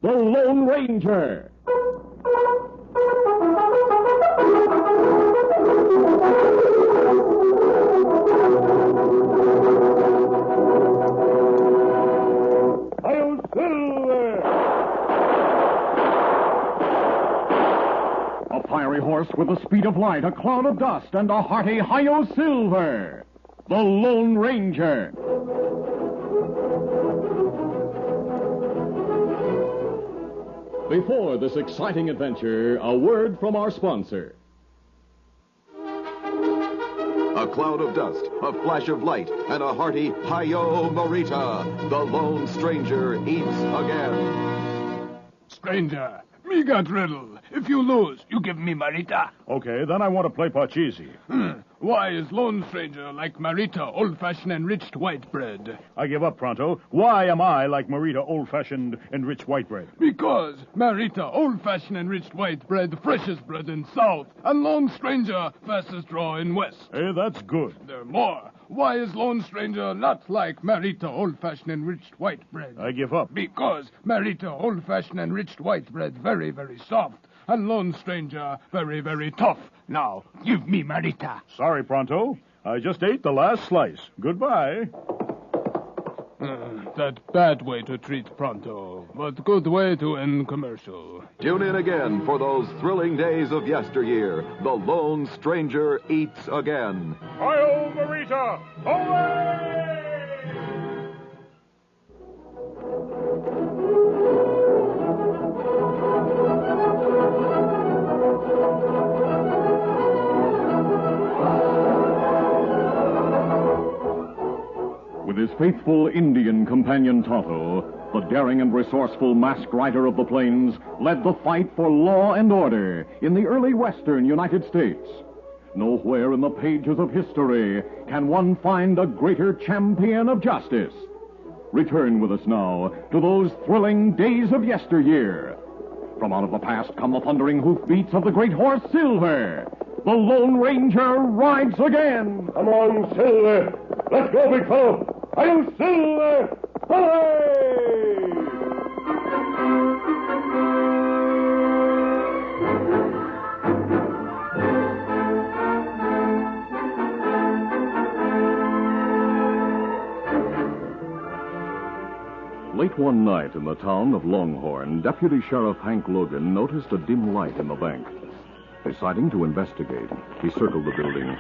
the Lone Ranger. A fiery horse with the speed of light, a cloud of dust, and a hearty Hi-Yo Silver, the Lone Ranger. Before this exciting adventure, a word from our sponsor. A cloud of dust, a flash of light, and a hearty Hi-Yo Marita. The Lone Stranger eats again. Stranger, me got riddle. If you lose, you give me Marita. Okay, then I want to play Parcheesi. Why is Lone Stranger like Marita, old-fashioned enriched white bread? I give up, Pronto. Why am I like Marita, old-fashioned enriched white bread? Because Marita, old-fashioned enriched white bread, freshest bread in South, and Lone Stranger, fastest draw in West. Hey, that's good. There more. Why is Lone Stranger not like Marita, old-fashioned enriched white bread? I give up. Because Marita, old-fashioned enriched white bread, very, very soft, and Lone Stranger, very, very tough. Now, give me Marita. Sorry, Pronto. I just ate the last slice. Goodbye. That bad way to treat Pronto, but good way to end commercial. Tune in again for those thrilling days of yesteryear. The Lone Stranger eats again. Hi-Yo, Marita! Away! With his faithful Indian companion Tonto, the daring and resourceful masked rider of the plains led the fight for law and order in the early western United States. Nowhere in the pages of history can one find a greater champion of justice. Return with us now to those thrilling days of yesteryear. From out of the past come the thundering hoofbeats of the great horse Silver. The Lone Ranger rides again. Come on, Silver. Let's go, big fellow. Hi-Yo, Silver! Hooray! Late one night in the town of Longhorn, Deputy Sheriff Hank Logan noticed a dim light in the bank. Deciding to investigate, he circled the building.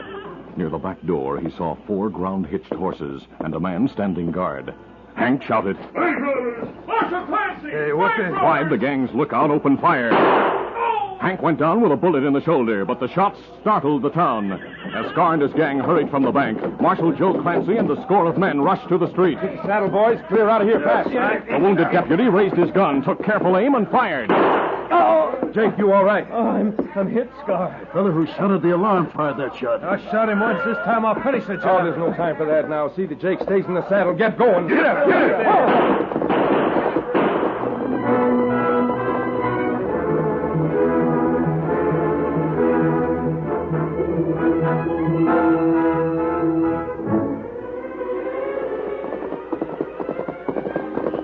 Near the back door, he saw 4 ground-hitched horses and a man standing guard. Hank shouted, Hey, brothers! Marshal Clancy! Hey, what the... Why'd the gang's lookout open fire? Oh! Hank went down with a bullet in the shoulder, but the shots startled the town. As Scar and his gang hurried from the bank, Marshal Joe Clancy and a score of men rushed to the street. Saddle, boys. Clear out of here fast. The wounded deputy raised his gun, took careful aim, and fired. Jake, you all right? Oh, I'm hit, Scar. The fellow who shouted the alarm fired that shot. I shot him once. This time I'll finish the job. Oh, there's no time for that now. See that Jake stays in the saddle. Get going. Get up! Get up!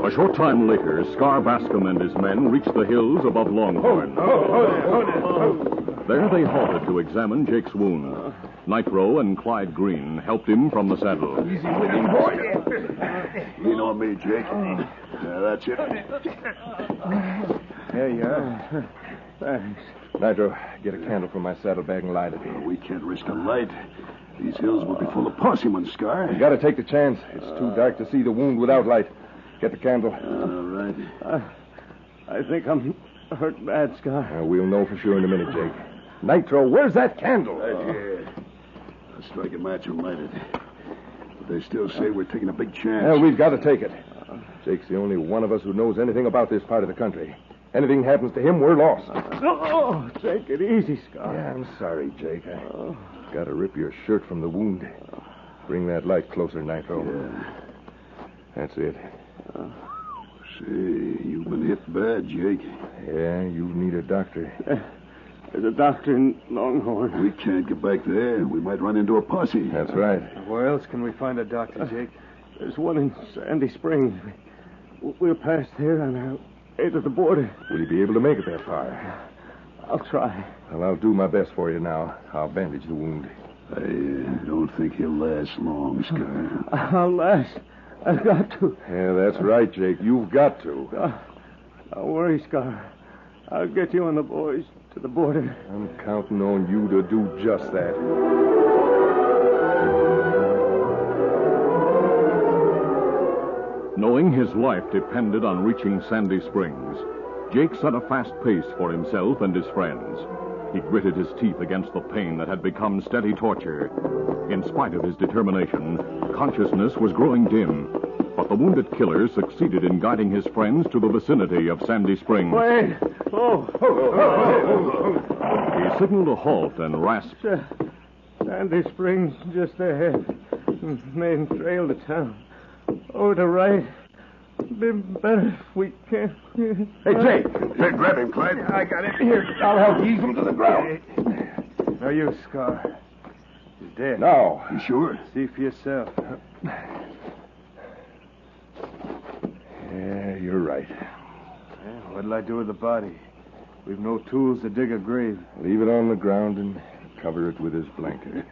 A short time later, Scar Bascom and his men reached the hills above Longhorn. There they halted to examine Jake's wound. Nitro and Clyde Green helped him from the saddle. Easy with him, boy. Lean on me, Jake. That's it. There you are. Thanks. Nitro, get a candle from my saddlebag and light it. We can't risk a light. These hills will be full of possum, Scar. You gotta take the chance. It's too dark to see the wound without light. Get the candle. All right. I think I'm hurt bad, Scar. We'll know for sure in a minute, Jake. Nitro, where's that candle? Right here. I'll strike a match and light it. But they still say we're taking a big chance. Well, we've got to take it. Jake's the only one of us who knows anything about this part of the country. Anything happens to him, we're lost. Oh, take it easy, Scar. Yeah, I'm sorry, Jake. I got to rip your shirt from the wound. Bring that light closer, Nitro. Yeah. That's it. Say, you've been hit bad, Jake. Yeah, you need a doctor. There's a doctor in Longhorn. We can't get back there. We might run into a posse. That's right. Where else can we find a doctor, Jake? There's one in Sandy Springs. We'll pass there on our way to the border. Will you be able to make it that far? I'll try. Well, I'll do my best for you now. I'll bandage the wound. I don't think he'll last long, Scar. I'll last. I've got to. Yeah, that's right, Jake. You've got to. Don't worry, Scar. I'll get you and the boys to the border. I'm counting on you to do just that. Knowing his life depended on reaching Sandy Springs, Jake set a fast pace for himself and his friends. He gritted his teeth against the pain that had become steady torture. In spite of his determination, consciousness was growing dim. But the wounded killer succeeded in guiding his friends to the vicinity of Sandy Springs. Wait! He signaled a halt and rasped, Sandy Springs just ahead. Main trail to town. Over to right. Be better if we can. Hey, Jake. Hey, grab him, Clyde. I got it. Here, I'll help ease him to the ground. No use, Scar. He's dead. No. You sure? See for yourself. Yeah, you're right. What'll I do with the body? We've no tools to dig a grave. Leave it on the ground and cover it with his blanket.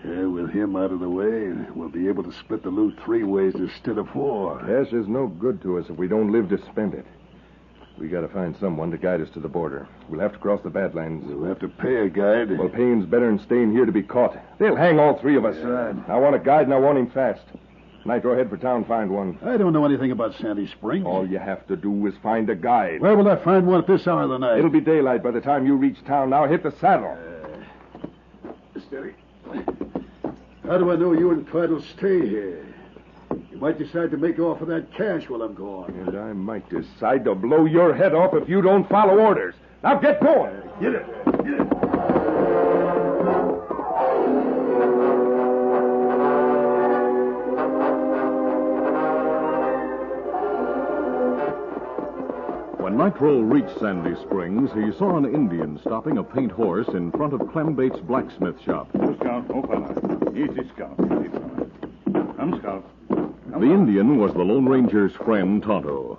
With him out of the way, we'll be able to split the loot 3 ways instead of 4. Cash is no good to us if we don't live to spend it. We got to find someone to guide us to the border. We'll have to cross the Badlands. We'll have to pay a guide. Well, paying's better than staying here to be caught. They'll hang all 3 of us. I want a guide, and I want him fast. Nitro, head for town, find one. I don't know anything about Sandy Springs. All you have to do is find a guide. Where will I find one at this hour of the night? It'll be daylight by the time you reach town. Now hit the saddle. Steady. How do I know you and Clyde will stay here? You might decide to make off with that cash while I'm gone. And I might decide to blow your head off if you don't follow orders. Now get going. Get it. Get it. When Nitro reached Sandy Springs, he saw an Indian stopping a paint horse in front of Clem Bates' blacksmith shop. Scout, easy, Scout. Easy, fella. Come, Scout. The Indian was the Lone Ranger's friend, Tonto.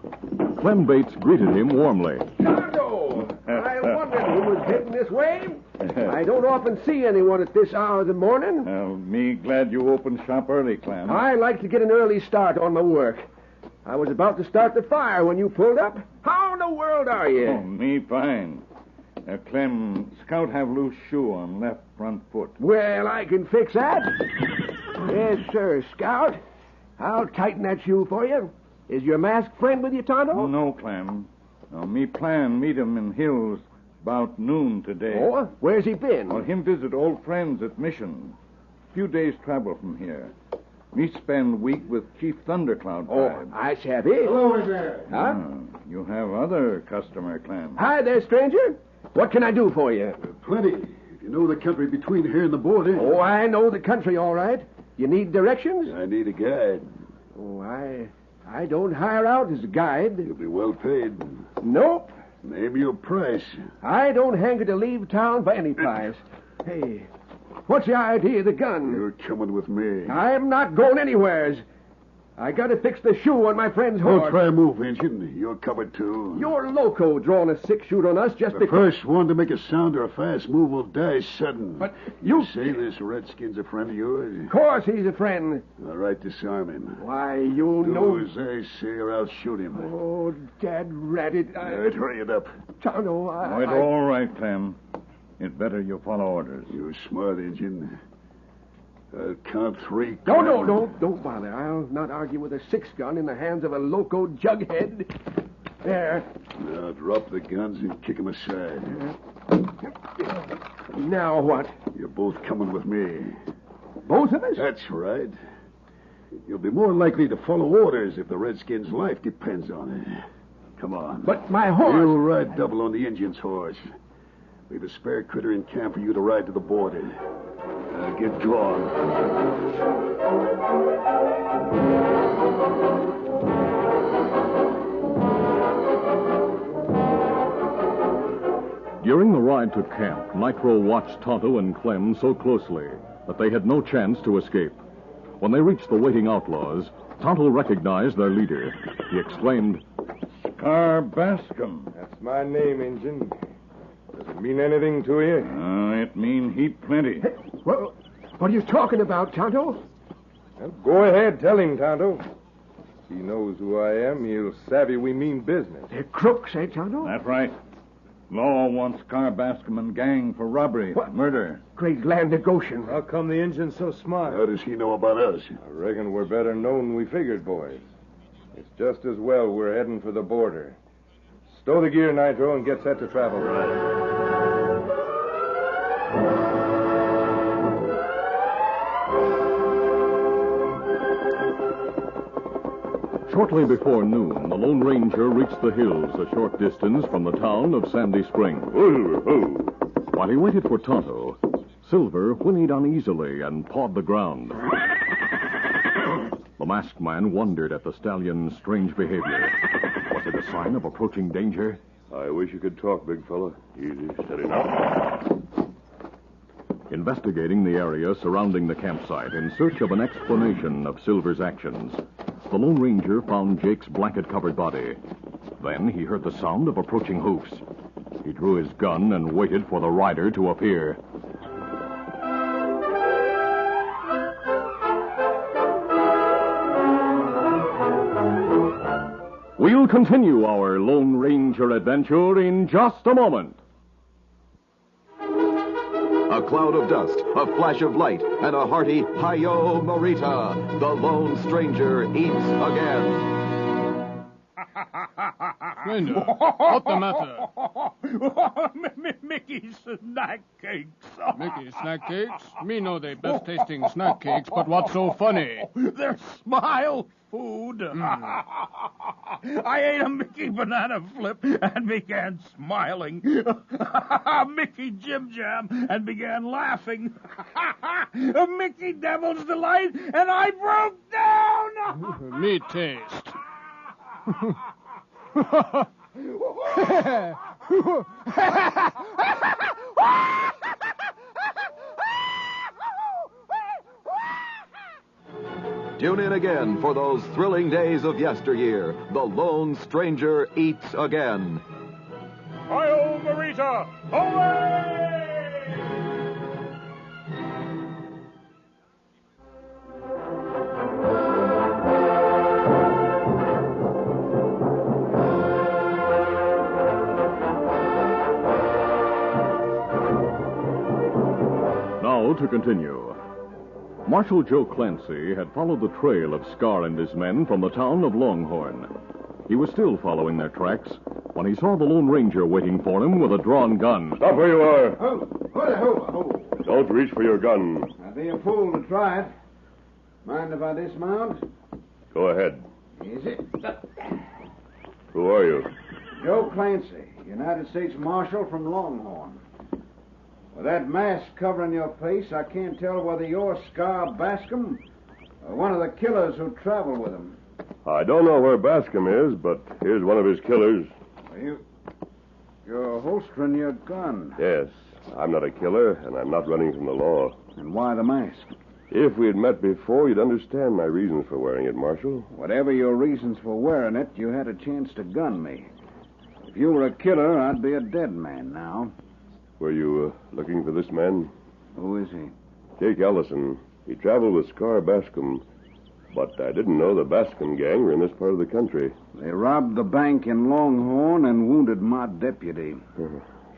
Clem Bates greeted him warmly. Tonto! I wondered who was heading this way. I don't often see anyone at this hour of the morning. Me glad you opened shop early, Clem. I like to get an early start on my work. I was about to start the fire when you pulled up. How in the world are you? Oh, me fine. Clem, Scout have loose shoe on left front foot. Well, I can fix that. Yes, sir, Scout. I'll tighten that shoe for you. Is your masked friend with you, Tonto? No, Clem. Me plan meet him in hills about noon today. Oh, where's he been? Well, him visit old friends at Mission. Few days travel from here. Me spend week with Chief Thundercloud. Oh, I have it. Hello there. Huh? You have other customer, Clem. Hi there, stranger. What can I do for you? Plenty. If you know the country between here and the border. Oh, I know the country all right. You need directions? I need a guide. Oh, I don't hire out as a guide. You'll be well paid. Nope. Name your price. I don't hanker to leave town for any price. Hey, what's the idea of the gun? You're coming with me. I'm not going anywheres. I got to fix the shoe on my friend's horse. Don't try a move, Injun. You're covered, too. You're loco drawing a 6-shoot on us just The because... first one to make a sound or a fast move will die sudden. But you... say this redskin's a friend of yours? Of course he's a friend. All right, disarm him. Why, you Do know... as I say or I'll shoot him. Oh, Dad ratted. All right, hurry it up. Tonto, It's all right, Clem. It's better you follow orders. You're smart, Injun. I'll count 3. Don't bother. I'll not argue with a 6-gun in the hands of a loco jughead. There. Now drop the guns and kick 'em aside. Now what? You're both coming with me. Both of us? That's right. You'll be more likely to follow orders if the redskin's life depends on it. Come on. But my horse... You'll ride double on the Indian's horse. We've a spare critter in camp for you to ride to the border. Get drawn. During the ride to camp, Nitro watched Tonto and Clem so closely that they had no chance to escape. When they reached the waiting outlaws, Tonto recognized their leader. He exclaimed, Scar Bascom. That's my name, Injun. Does it mean anything to you? It mean heap plenty. What are you talking about, Tonto? Well, go ahead, tell him, Tonto. He knows who I am. He'll savvy we mean business. They're crooks, eh, Tonto? That's right. Law wants Scar Bascom and gang for robbery, murder. Great land of Goshen. How come the engine's so smart? How does he know about us? I reckon we're better known than we figured, boys. It's just as well we're heading for the border. Stow the gear, Nitro, and get set to travel. Shortly before noon, the Lone Ranger reached the hills a short distance from the town of Sandy Springs. While he waited for Tonto, Silver whinnied uneasily and pawed the ground. The masked man wondered at the stallion's strange behavior. Was it a sign of approaching danger? I wish you could talk, big fella. Easy, steady now. Investigating the area surrounding the campsite in search of an explanation of Silver's actions, the Lone Ranger found Jake's blanket-covered body. Then he heard the sound of approaching hoofs. He drew his gun and waited for the rider to appear. We'll continue our Lone Ranger adventure in just a moment. A cloud of dust, a flash of light, and a hearty Hi-Yo Marita. The Lone Stranger eats again. Stranger, what the matter? Mickey snack cakes. Mickey snack cakes? Me know they best tasting snack cakes, but what's so funny? They're smile food. I ate a Mickey banana flip and began smiling. Mickey Jim Jam and began laughing. A Mickey Devil's Delight and I broke down. Me taste. Tune in again for those thrilling days of yesteryear. The Lone Stranger eats again. Hi-yo, Marita! Away! Now to continue. Marshal Joe Clancy had followed the trail of Scar and his men from the town of Longhorn. He was still following their tracks when he saw the Lone Ranger waiting for him with a drawn gun. Stop where you are. Ho. Don't reach for your gun. I'd be a fool to try it. Mind if I dismount? Go ahead. Easy. Who are you? Joe Clancy, United States Marshal from Longhorn. With that mask covering your face, I can't tell whether you're Scar Bascom or one of the killers who travel with him. I don't know where Bascom is, but here's one of his killers. You're holstering your gun. Yes, I'm not a killer, and I'm not running from the law. And why the mask? If we had met before, you'd understand my reasons for wearing it, Marshal. Whatever your reasons for wearing it, you had a chance to gun me. If you were a killer, I'd be a dead man now. Were you looking for this man? Who is he? Jake Ellison. He traveled with Scar Bascom, but I didn't know the Bascom gang were in this part of the country. They robbed the bank in Longhorn and wounded my deputy.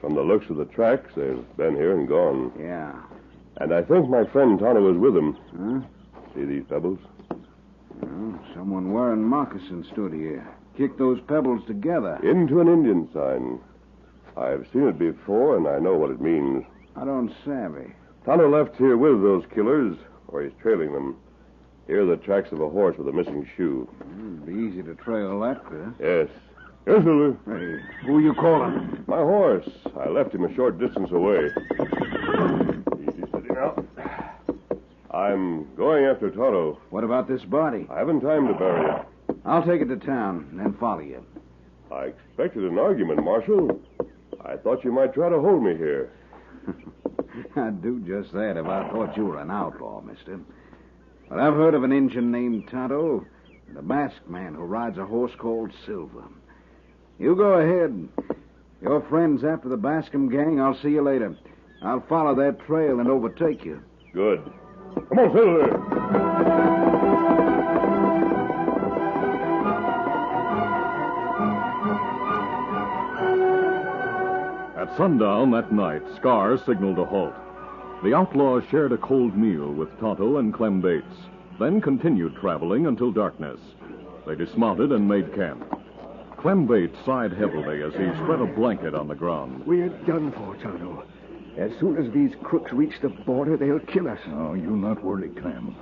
From the looks of the tracks, they've been here and gone. Yeah. And I think my friend Tonto was with them. Huh? See these pebbles? Well, someone wearing moccasins stood here. Kicked those pebbles together. Into an Indian sign. I've seen it before, and I know what it means. I don't savvy. Tonto left here with those killers, or he's trailing them. Here are the tracks of a horse with a missing shoe. It'd be easy to trail that, huh? Yes. Yes, Silver. Hey, who you calling? My horse. I left him a short distance away. Easy, steady now. I'm going after Tonto. What about this body? I haven't time to bury it. I'll take it to town and then follow you. I expected an argument, Marshal. I thought you might try to hold me here. I'd do just that if I thought you were an outlaw, mister. But I've heard of an Injun named Tonto and a masked man who rides a horse called Silver. You go ahead. Your friends after the Bascom gang, I'll see you later. I'll follow that trail and overtake you. Good. Come on, Silver. At sundown that night, Scar signaled a halt. The outlaws shared a cold meal with Tonto and Clem Bates, then continued traveling until darkness. They dismounted and made camp. Clem Bates sighed heavily as he spread a blanket on the ground. We're done for, Tonto. As soon as these crooks reach the border, they'll kill us. Oh, you not worry, Clem.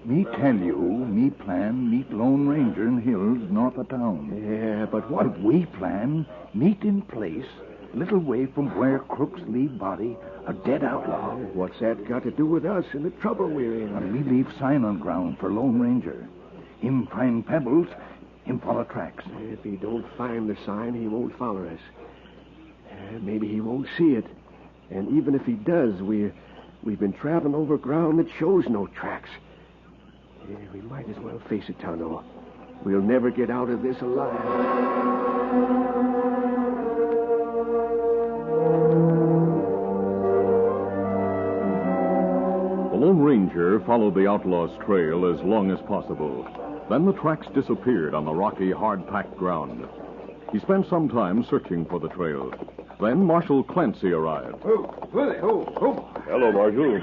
Me tell you, me plan meet Lone Ranger in hills north of town. Yeah, but what? But we plan meet in place, little way from where crooks leave body, a dead outlaw. What's that got to do with us and the trouble we're in? And we leave sign on ground for Lone Ranger. Him find pebbles, him follow tracks. If he don't find the sign, he won't follow us. Maybe he won't see it. And even if he does, we've been traveling over ground that shows no tracks. We might as well face it, Tonto. We'll never get out of this alive. The Lone Ranger followed the outlaw's trail as long as possible. Then the tracks disappeared on the rocky, hard-packed ground. He spent some time searching for the trail. Then Marshal Clancy arrived. Hello, Marshal.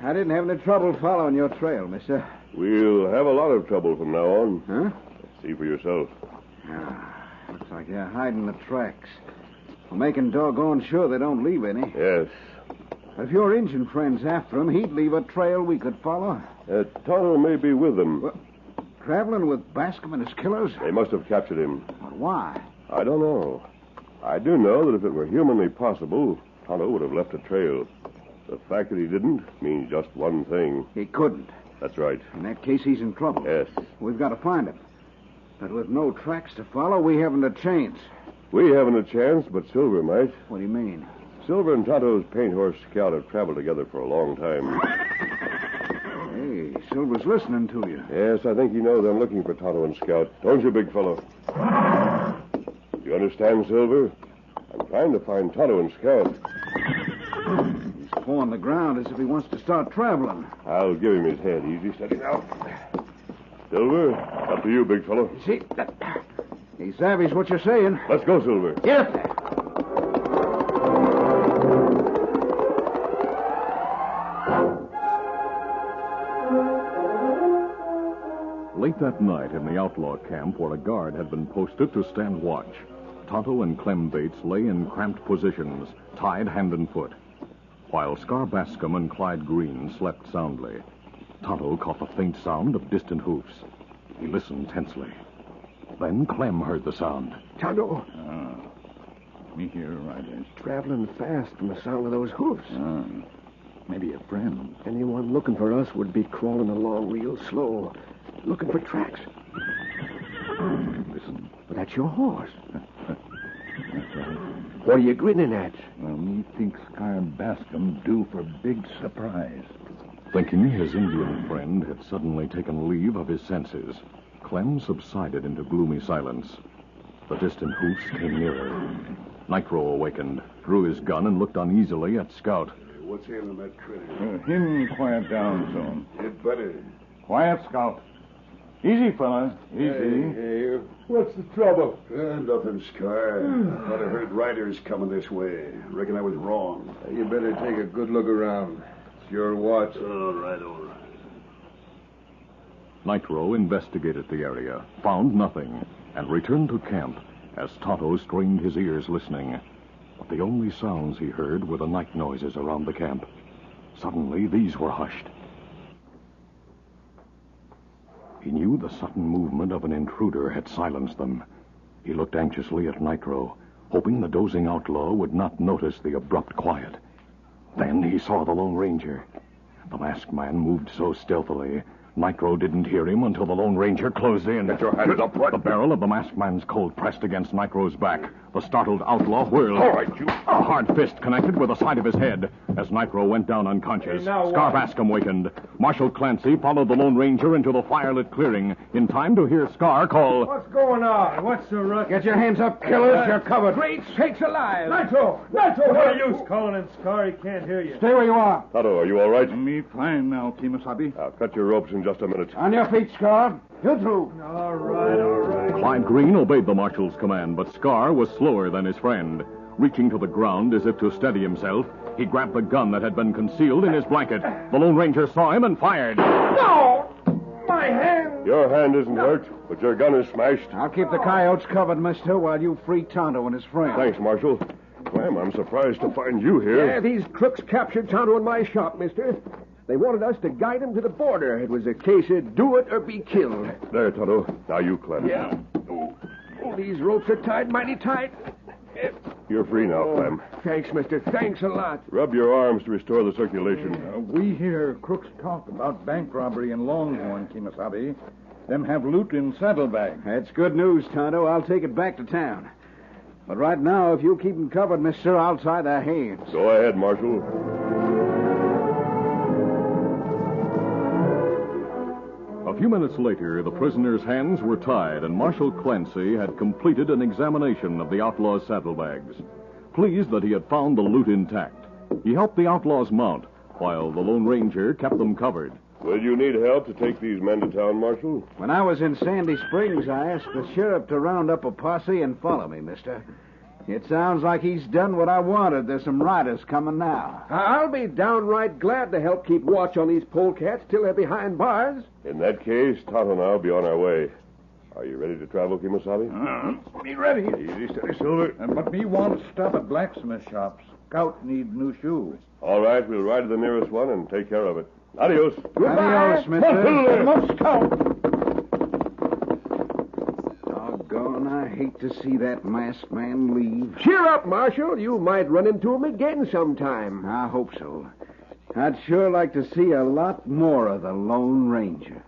I didn't have any trouble following your trail, mister. We'll have a lot of trouble from now on. Huh? See for yourself. Looks like you're hiding the tracks. We're making doggone sure they don't leave any. Yes. If your Indian friend's after him, he'd leave a trail we could follow. Tonto may be with them. Well, traveling with Bascom and his killers? They must have captured him. But why? I don't know. I do know that if it were humanly possible, Tonto would have left a trail. The fact that he didn't means just one thing. He couldn't. That's right. In that case, he's in trouble. Yes. We've got to find him. But with no tracks to follow, we haven't a chance. We haven't a chance, but Silver might. What do you mean? Silver and Tonto's paint horse Scout have traveled together for a long time. Hey, Silver's listening to you. Yes, I think he knows I'm looking for Tonto and Scout. Don't you, big fellow? You understand, Silver? I'm trying to find Tonto and Scout. He's pawing the ground as if he wants to start traveling. I'll give him his head. Easy, steady now. Silver, up to you, big fellow. See, he savvies what you're saying. Let's go, Silver. Get up there. Late that night in the outlaw camp where a guard had been posted to stand watch, Tonto and Clem Bates lay in cramped positions, tied hand and foot, while Scar Bascom and Clyde Green slept soundly. Tonto caught the faint sound of distant hoofs. He listened tensely. Then Clem heard the sound. Tonto! Me here, Riders. Traveling fast from the sound of those hoofs. Maybe a friend. Anyone looking for us would be crawling along real slow, looking for tracks. Listen. But that's your horse. That's right. What are you grinning at? Well, me think Scar Bascom due for big surprise. Thinking his Indian friend had suddenly taken leave of his senses, Clem subsided into gloomy silence. The distant hoofs came nearer. Nitro awakened, drew his gun, and looked uneasily at Scout. What's ailing that critter? Him quiet down soon. It better. Quiet, Scout. Easy, fella. Easy. Hey, what's the trouble? Nothing, Scar. Thought I heard riders coming this way. Reckon I was wrong. You better take a good look around. It's your watch. All right, all right. Nitro investigated the area, found nothing, and returned to camp as Tonto strained his ears listening. But the only sounds he heard were the night noises around the camp. Suddenly, these were hushed. He knew the sudden movement of an intruder had silenced them. He looked anxiously at Nitro, hoping the dozing outlaw would not notice the abrupt quiet. Then he saw the Lone Ranger. The masked man moved so stealthily, Nitro didn't hear him until the Lone Ranger closed in. Get your hands up, what? The barrel of the masked man's Colt pressed against Nitro's back. The startled outlaw whirled. All right, you. A hard fist connected with the side of his head. As Nitro went down unconscious, Hey, now Scar what? Bascom wakened. Marshal Clancy followed the Lone Ranger into the firelit clearing in time to hear Scar call, What's going on? What's the ruckus? Get your hands up, killers. You're covered. Great sakes alive! Nitro! Nitro, what are you calling him, Scar? He can't hear you. Stay where you are. Tonto, are you all right? Me fine now, Kimasabi. I'll cut your ropes in just a minute. On your feet, Scar. You through. All right. Clyde Green obeyed the marshal's command, but Scar was slower than his friend. Reaching to the ground as if to steady himself, he grabbed the gun that had been concealed in his blanket. The Lone Ranger saw him and fired. No! My hand! Your hand isn't hurt, but your gun is smashed. I'll keep the coyotes covered, mister, while you free Tonto and his friend. Thanks, Marshal. Clem, I'm surprised to find you here. Yeah, these crooks captured Tonto in my shop, mister. They wanted us to guide him to the border. It was a case of do it or be killed. There, Tonto. Now you, Clem. Yeah. Oh, these ropes are tied mighty tight. You're free now, Clem. Thanks, mister. Thanks a lot. Rub your arms to restore the circulation. We hear crooks talk about bank robbery in Longhorn, Kimasabi. Them have loot in saddlebags. That's good news, Tonto. I'll take it back to town. But right now, if you keep them covered, mister, I'll tie their hands. Go ahead, Marshal. A few minutes later, the prisoner's hands were tied, and Marshal Clancy had completed an examination of the outlaw's saddlebags. Pleased that he had found the loot intact, he helped the outlaws mount, while the Lone Ranger kept them covered. Will you need help to take these men to town, Marshal? When I was in Sandy Springs, I asked the sheriff to round up a posse and follow me, mister. It sounds like he's done what I wanted. There's some riders coming now. I'll be downright glad to help keep watch on these polecats till they're behind bars. In that case, Tonto and I'll be on our way. Are you ready to travel, Kimasabi? Be ready. Easy, steady, Silver. But me want to stop at blacksmith shops. Scout need new shoes. All right, we'll ride to the nearest one and take care of it. Adios. Adios, mister. Most Doggone, I hate to see that masked man leave. Cheer up, Marshal. You might run into him again sometime. I hope so. I'd sure like to see a lot more of the Lone Ranger.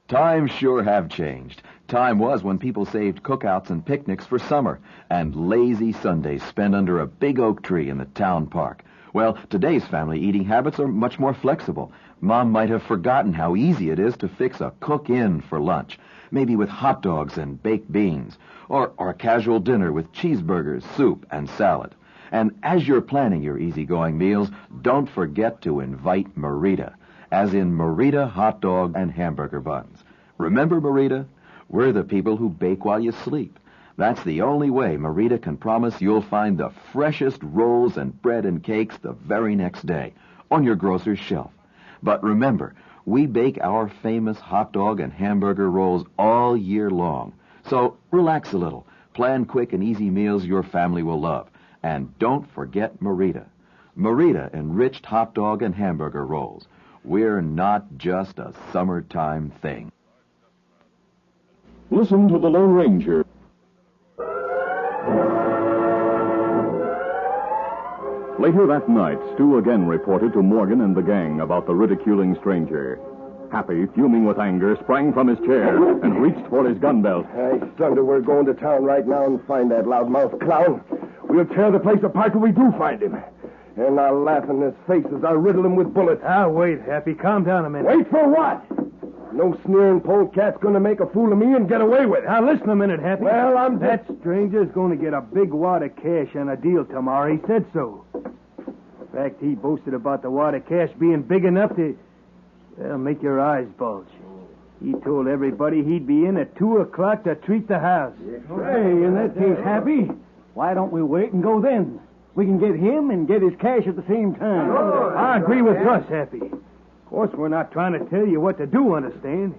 Times sure have changed. Time was when people saved cookouts and picnics for summer and lazy Sundays spent under a big oak tree in the town park. Well, today's family eating habits are much more flexible. Mom might have forgotten how easy it is to fix a cook-in for lunch, maybe with hot dogs and baked beans, or a casual dinner with cheeseburgers, soup, and salad. And as you're planning your easygoing meals, don't forget to invite Marita, as in Marita hot dog and hamburger buns. Remember Marita? We're the people who bake while you sleep. That's the only way Marita can promise you'll find the freshest rolls and bread and cakes the very next day on your grocer's shelf. But remember, we bake our famous hot dog and hamburger rolls all year long. So relax a little. Plan quick and easy meals your family will love. And don't forget Marita. Marita enriched hot dog and hamburger rolls. We're not just a summertime thing. Listen to the Lone Ranger. Later that night, Stu again reported to Morgan and the gang about the ridiculing stranger. Happy, fuming with anger, sprang from his chair and reached for his gun belt. Hey, Thunder, we're going to town right now and find that loudmouth clown. We'll tear the place apart till we do find him. And I'll laugh in his face as I riddle him with bullets. Wait, Happy. Calm down a minute. Wait for what? No sneering polecat's going to make a fool of me and get away with it. Now, listen a minute, Happy. Well, That stranger's going to get a big wad of cash on a deal tomorrow. He said so. In fact, he boasted about the wad of cash being big enough to, well, make your eyes bulge. He told everybody he'd be in at 2 o'clock to treat the house. Hey, in that case, Happy, why don't we wait and go then? We can get him and get his cash at the same time. I agree with Russ, Happy. Of course, we're not trying to tell you what to do, understand?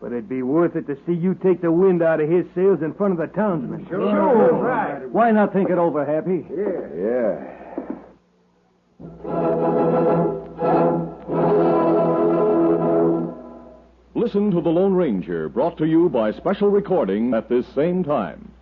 But it'd be worth it to see you take the wind out of his sails in front of the townsmen. Sure. Right. Why not think it over, Happy? Yeah. Listen to the Lone Ranger, brought to you by special recording at this same time.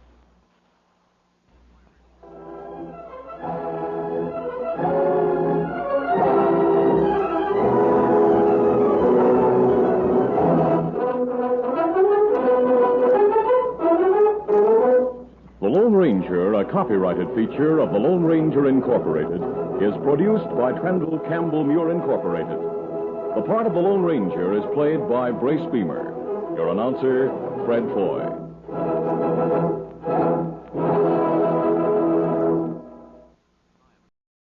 copyrighted feature of the Lone Ranger Incorporated, is produced by Trendle Campbell Muir Incorporated. The part of the Lone Ranger is played by Brace Beamer. Your announcer, Fred Foy.